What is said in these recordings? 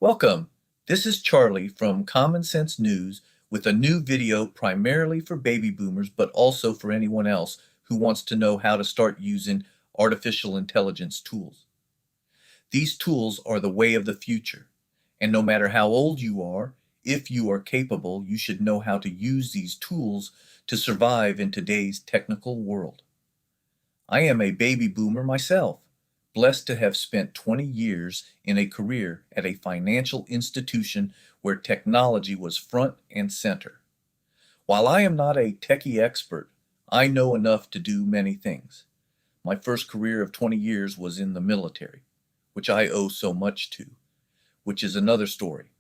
Welcome. This is Charlie from Common Sense News with a new video primarily for baby boomers, but also for anyone else who wants to know how to start using artificial intelligence tools. These tools are the way of the future, and no matter how old you are, if you are capable, you should know how to use these tools to survive in today's technical world. I am a baby boomer myself, blessed to have spent 20 years in a career at a financial institution where technology was front and center. While I am not a techie expert, I know enough to do many things. My first career of 20 years was in the military, which I owe so much to, which is another story.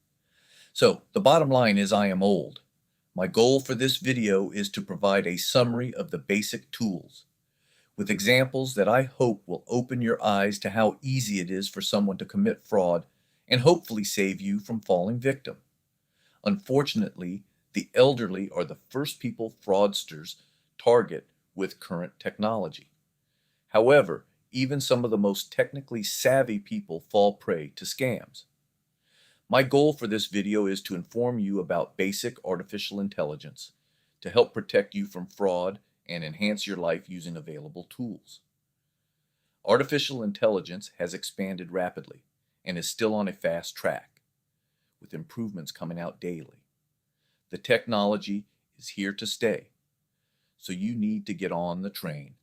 So, the bottom line is I am old. My goal for this video is to provide a summary of the basic tools, with examples that I hope will open your eyes to how easy it is for someone to commit fraud and hopefully save you from falling victim. Unfortunately, the elderly are the first people fraudsters target with current technology. However, even some of the most technically savvy people fall prey to scams. My goal for this video is to inform you about basic artificial intelligence, to help protect you from fraud and enhance your life using available tools. Artificial intelligence has expanded rapidly and is still on a fast track, with improvements coming out daily. The technology is here to stay, so you need to get on the train,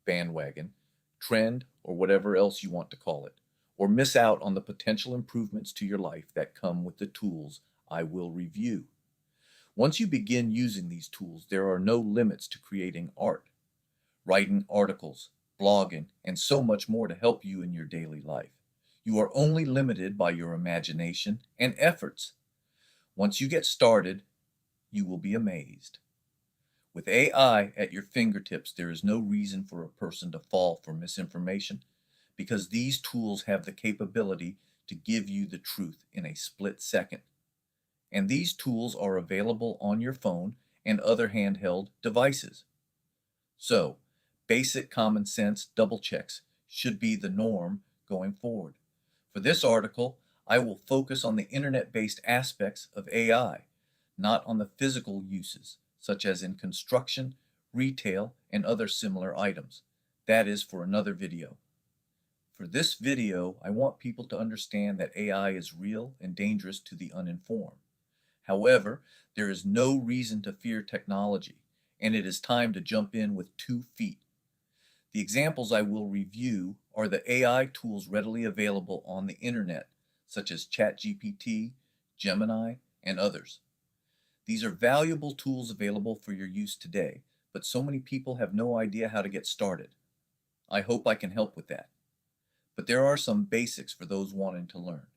bandwagon, trend, or whatever else you want to call it, or miss out on the potential improvements to your life that come with the tools I will review. Once you begin using these tools, there are no limits to creating art, writing articles, blogging, and so much more to help you in your daily life. You are only limited by your imagination and efforts. Once you get started, you will be amazed. With AI at your fingertips, there is no reason for a person to fall for misinformation, because these tools have the capability to give you the truth in a split second. And these tools are available on your phone and other handheld devices. So, basic common sense double checks should be the norm going forward. For this article, I will focus on the internet-based aspects of AI, not on the physical uses, such as in construction, retail, and other similar items. That is for another video. For this video, I want people to understand that AI is real and dangerous to the uninformed. However, there is no reason to fear technology, and it is time to jump in with 2 feet. The examples I will review are the AI tools readily available on the internet, such as ChatGPT, Gemini, and others. These are valuable tools available for your use today, but so many people have no idea how to get started. I hope I can help with that. But there are some basics for those wanting to learn,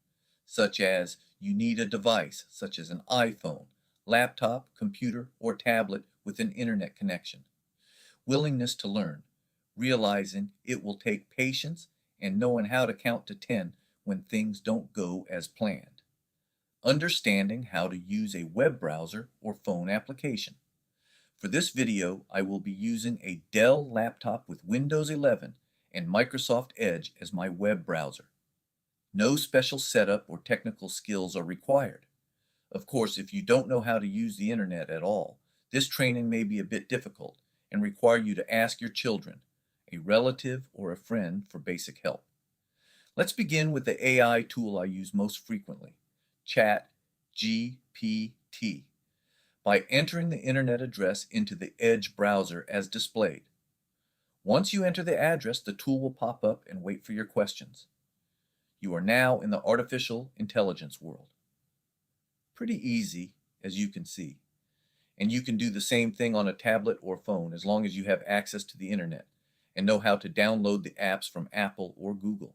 such as you need a device such as an iPhone, laptop, computer, or tablet with an internet connection. Willingness to learn, realizing it will take patience and knowing how to count to 10 when things don't go as planned. Understanding how to use a web browser or phone application. For this video, I will be using a Dell laptop with Windows 11 and Microsoft Edge as my web browser. No special setup or technical skills are required. Of course, if you don't know how to use the internet at all, this training may be a bit difficult and require you to ask your children, a relative, or a friend for basic help. Let's begin with the AI tool I use most frequently, ChatGPT, by entering the internet address into the Edge browser as displayed. Once you enter the address, the tool will pop up and wait for your questions. You are now in the artificial intelligence world. Pretty easy, as you can see. And you can do the same thing on a tablet or phone as long as you have access to the internet and know how to download the apps from Apple or Google.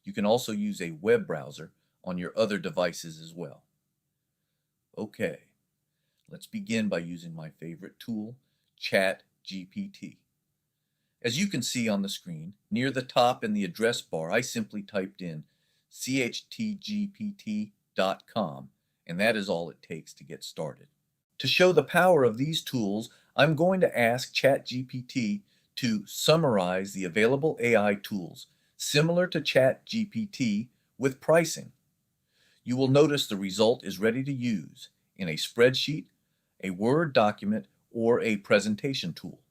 You can also use a web browser on your other devices as well. Okay, let's begin by using my favorite tool, ChatGPT. As you can see on the screen, near the top in the address bar, I simply typed in chtgpt.com, and that is all it takes to get started. To show the power of these tools, I'm going to ask ChatGPT to summarize the available AI tools, similar to ChatGPT, with pricing. You will notice the result is ready to use in a spreadsheet, a Word document, or a presentation tool.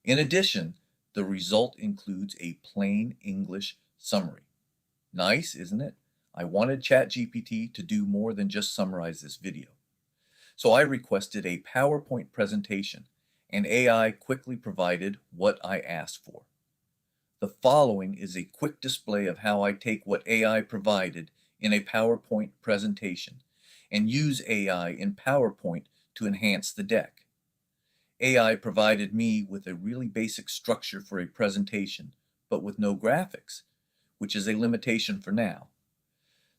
In addition, the result includes a plain English summary. Nice, isn't it? I wanted ChatGPT to do more than just summarize this video. So I requested a PowerPoint presentation, and AI quickly provided what I asked for. The following is a quick display of how I take what AI provided in a PowerPoint presentation and use AI in PowerPoint to enhance the deck. AI provided me with a really basic structure for a presentation, but with no graphics, which is a limitation for now.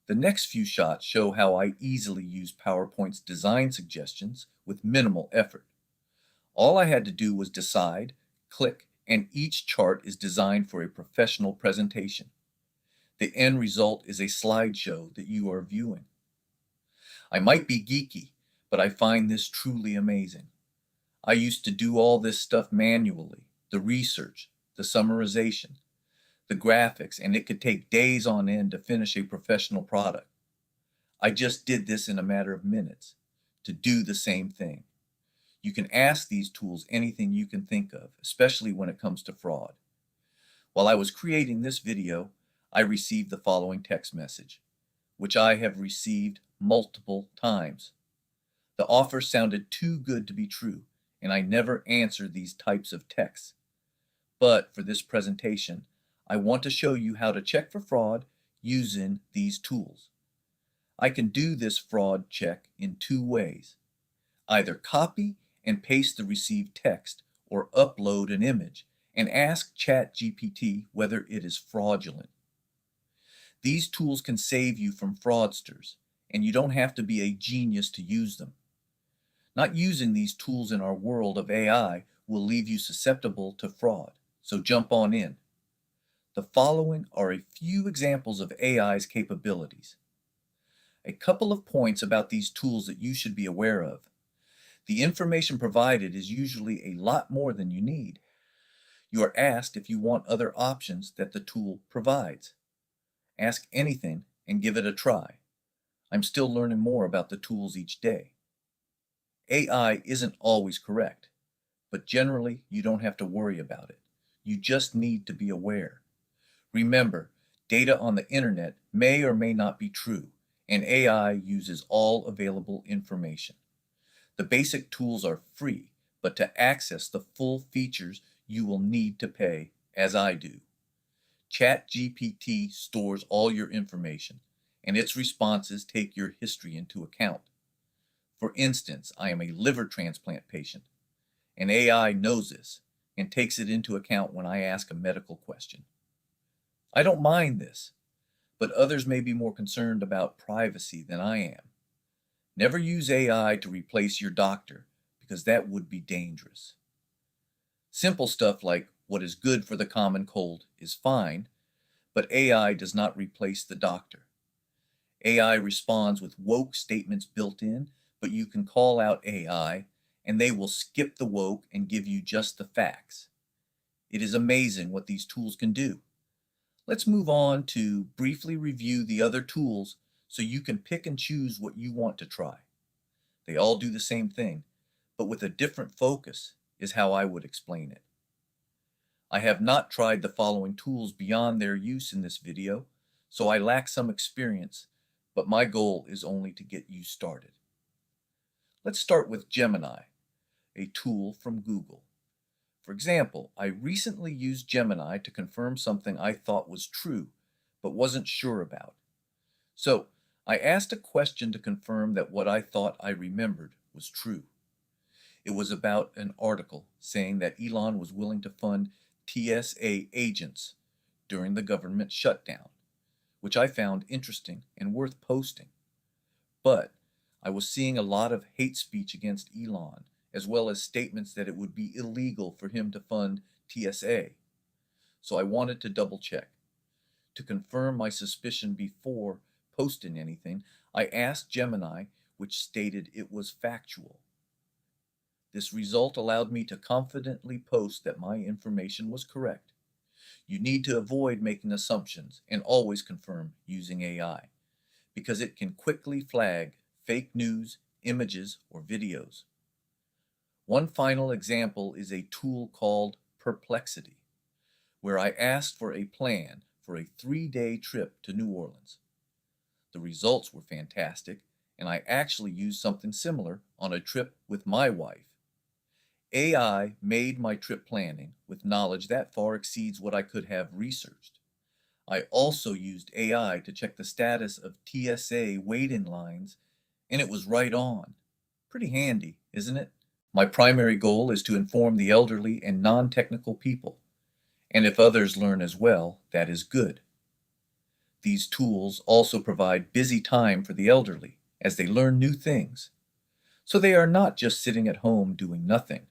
The next few shots show how I easily use PowerPoint's design suggestions with minimal effort. All I had to do was decide, click, and each chart is designed for a professional presentation. The end result is a slideshow that you are viewing. I might be geeky, but I find this truly amazing. I used to do all this stuff manually, the research, the summarization, the graphics, and it could take days on end to finish a professional product. I just did this in a matter of minutes to do the same thing. You can ask these tools anything you can think of, especially when it comes to fraud. While I was creating this video, I received the following text message, which I have received multiple times. The offer sounded too good to be true, and I never answer these types of texts. But for this presentation, I want to show you how to check for fraud using these tools. I can do this fraud check in two ways. Either copy and paste the received text or upload an image and ask ChatGPT whether it is fraudulent. These tools can save you from fraudsters, and you don't have to be a genius to use them. Not using these tools in our world of AI will leave you susceptible to fraud, so jump on in. The following are a few examples of AI's capabilities. A couple of points about these tools that you should be aware of. The information provided is usually a lot more than you need. You are asked if you want other options that the tool provides. Ask anything and give it a try. I'm still learning more about the tools each day. AI isn't always correct, but generally you don't have to worry about it. You just need to be aware. Remember, data on the internet may or may not be true, and AI uses all available information. The basic tools are free, but to access the full features, you will need to pay, as I do. ChatGPT stores all your information, and its responses take your history into account. For instance, I am a liver transplant patient, and AI knows this and takes it into account when I ask a medical question. I don't mind this, but others may be more concerned about privacy than I am. Never use AI to replace your doctor, because that would be dangerous. Simple stuff like what is good for the common cold is fine, but AI does not replace the doctor. AI responds with woke statements built in, but you can call out AI and they will skip the woke and give you just the facts. It is amazing what these tools can do. Let's move on to briefly review the other tools so you can pick and choose what you want to try. They all do the same thing, but with a different focus is how I would explain it. I have not tried the following tools beyond their use in this video, so I lack some experience, but my goal is only to get you started. Let's start with Gemini, a tool from Google. For example, I recently used Gemini to confirm something I thought was true, but wasn't sure about. So, I asked a question to confirm that what I thought I remembered was true. It was about an article saying that Elon was willing to fund TSA agents during the government shutdown, which I found interesting and worth posting. But I was seeing a lot of hate speech against Elon, as well as statements that it would be illegal for him to fund TSA. So I wanted to double check. To confirm my suspicion before posting anything, I asked Gemini, which stated it was factual. This result allowed me to confidently post that my information was correct. You need to avoid making assumptions and always confirm using AI, because it can quickly flag fake news, images, or videos. One final example is a tool called Perplexity, where I asked for a plan for a 3-day trip to New Orleans. The results were fantastic, and I actually used something similar on a trip with my wife. AI made my trip planning with knowledge that far exceeds what I could have researched. I also used AI to check the status of TSA wait-in lines, and it was right on. Pretty handy, isn't it? My primary goal is to inform the elderly and non-technical people, and if others learn as well, that is good. These tools also provide busy time for the elderly as they learn new things, so they are not just sitting at home doing nothing,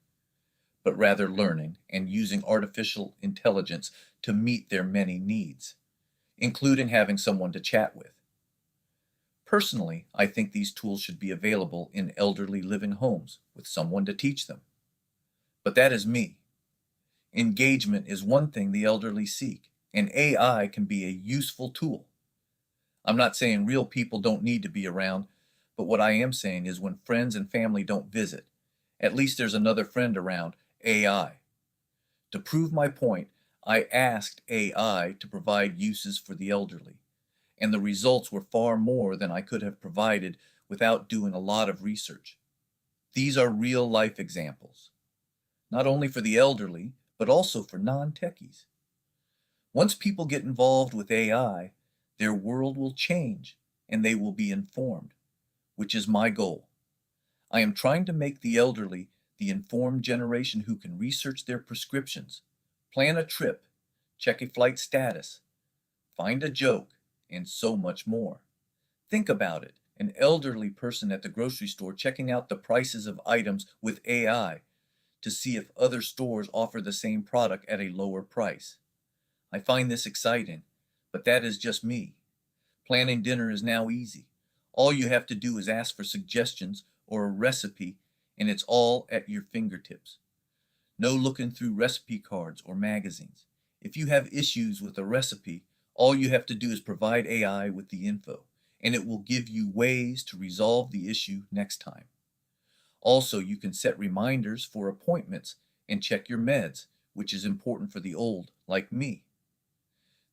but rather learning and using artificial intelligence to meet their many needs, including having someone to chat with. Personally, I think these tools should be available in elderly living homes with someone to teach them. But that is me. Engagement is one thing the elderly seek, and AI can be a useful tool. I'm not saying real people don't need to be around, but what I am saying is when friends and family don't visit, at least there's another friend around, AI. To prove my point, I asked AI to provide uses for the elderly, and the results were far more than I could have provided without doing a lot of research. These are real-life examples, not only for the elderly, but also for non-techies. Once people get involved with AI, their world will change and they will be informed, which is my goal. I am trying to make the elderly the informed generation who can research their prescriptions, plan a trip, check a flight status, find a joke, and so much more. Think about it, an elderly person at the grocery store checking out the prices of items with AI to see if other stores offer the same product at a lower price. I find this exciting, but that is just me. Planning dinner is now easy. All you have to do is ask for suggestions or a recipe, and it's all at your fingertips. No looking through recipe cards or magazines. If you have issues with a recipe, all you have to do is provide AI with the info, and it will give you ways to resolve the issue next time. Also, you can set reminders for appointments and check your meds, which is important for the old, like me.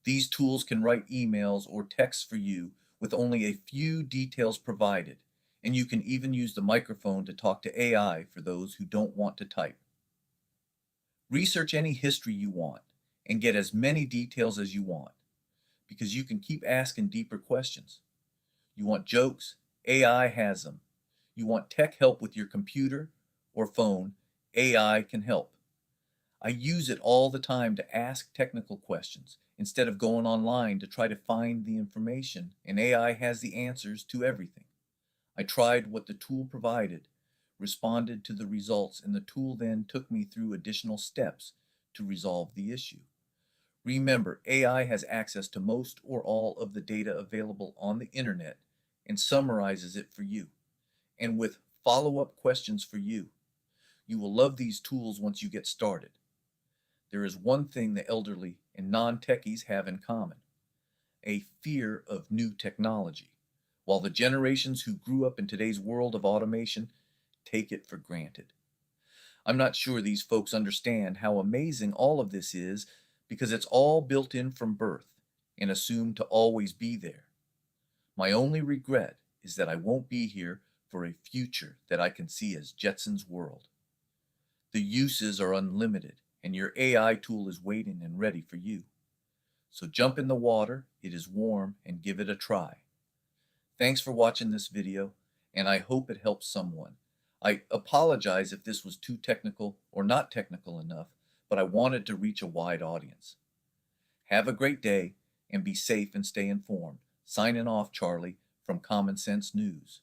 These tools can write emails or texts for you with only a few details provided, and you can even use the microphone to talk to AI for those who don't want to type. Research any history you want and get as many details as you want, because you can keep asking deeper questions. You want jokes? AI has them. You want tech help with your computer or phone? AI can help. I use it all the time to ask technical questions instead of going online to try to find the information, and AI has the answers to everything. I tried what the tool provided, responded to the results, and the tool then took me through additional steps to resolve the issue. Remember, AI has access to most or all of the data available on the internet and summarizes it for you, and with follow-up questions for you. You will love these tools once you get started. There is one thing the elderly and non-techies have in common: a fear of new technology, while the generations who grew up in today's world of automation take it for granted. I'm not sure these folks understand how amazing all of this is because it's all built in from birth and assumed to always be there. My only regret is that I won't be here for a future that I can see as Jetson's world. The uses are unlimited, and your AI tool is waiting and ready for you. So jump in the water, it is warm, and give it a try. Thanks for watching this video, and I hope it helps someone. I apologize if this was too technical or not technical enough, but I wanted to reach a wide audience. Have a great day, and be safe and stay informed. Signing off, Charlie, from Common Sense News.